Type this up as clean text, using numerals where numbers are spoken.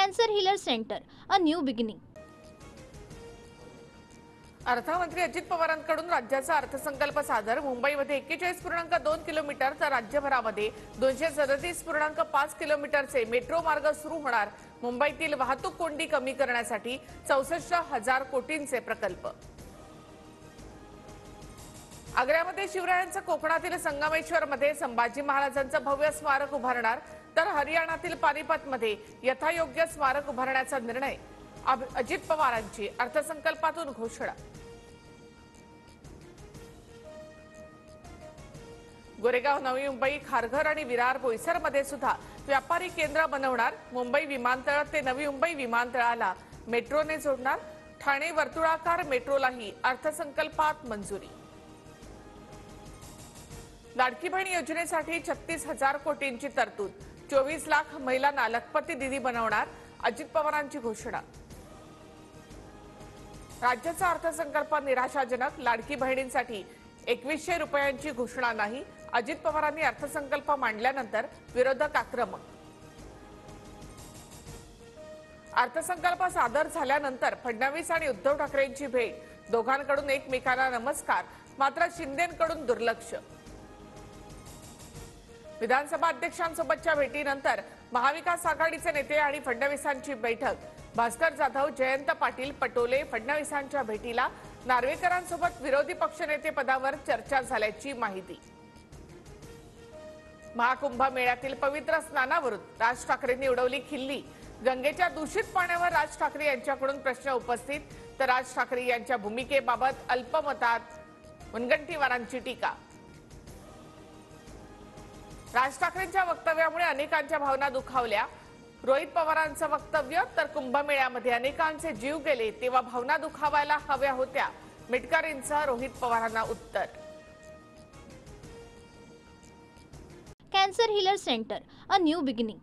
Cancer Healer Center, a new beginning. अर्थमंत्री अजित पवारांकडून राज्याचा अर्थसंकल्प सादर। मुंबईमध्ये 41.2 किलोमीटर तर राज्यभरामध्ये 237.5 किलोमीटरचे मेट्रो मार्ग सुरू होणार। मुंबईतील वाहतूक कोंडी कमी करण्यासाठी 64,000 कोटींचे प्रकल्प। आग्र्यामध्ये शिवरायांचं कोकणातील संगमेश्वरमध्ये संभाजी महाराजांचं भव्य स्मारक उभारणार, तर हरियाणातील पानिपतमध्ये यथायोग्य स्मारक उभारण्याचा निर्णय। अजित पवारांची अर्थसंकल्पातून घोषणा। गोरेगाव, नवी मुंबई, खारघर आणि विरार बोईसरमध्ये सुद्धा व्यापारी केंद्र बनवणार। मुंबई विमानतळ ते नवी मुंबई विमानतळाला मेट्रोने जोडणार। ठाणे वर्तुळाकार मेट्रोलाही अर्थसंकल्पात मंजुरी। लाडकी बहीण योजनेसाठी 36,000 कोटींची तरतूद। 24 लाख महिलांना लखपती दिदी बनवणार। अजित पवारांची घोषणा। राज्याचा अर्थसंकल्प निराशाजनक। लाडकी बहिणींसाठी 2100 रुपयांची घोषणा नाही। अजित पवारांनी अर्थसंकल्प मांडल्यानंतर विरोधक आक्रमक। अर्थसंकल्प सादर झाल्यानंतर फडणवीस आणि उद्धव ठाकरेंची भेट। दोघांकडून एकमेकांना नमस्कार, मात्र शिंदेंकडून दुर्लक्ष। विधानसभा अध्यक्षांसोबतच्या भेटीनंतर महाविकास आघाडीचे नेते आणि फडणवीसांची बैठक। भास्कर जाधव, जयंत पाटील, पटोले फडणवीसांच्या भेटीला। नार्वेकरांसोबत विरोधी पक्षनेते पदावर चर्चा झाल्याची माहिती। महाकुंभ मेळ्यातील पवित्र स्नानावरून राज ठाकरेंनी उडवली खिल्ली। गंगेच्या दूषित पाण्यावर राज ठाकरे यांच्याकडून प्रश्न उपस्थित, तर राज ठाकरे यांच्या भूमिकेबाबत अल्पमतात मुनगंटीवारांची टीका। राज ठाकरेंच्या वक्तव्यामुळे अनेकांच्या भावना दुखावल्या। रोहित पवारांचं वक्तव्य, तर कुंभमेळ्यामध्ये अनेकांचे जीव गेले तेव्हा भावना दुखावायला हव्या होत्या। मिटकरींचं रोहित पवारांना उत्तर। Cancer Healer Center, a new beginning.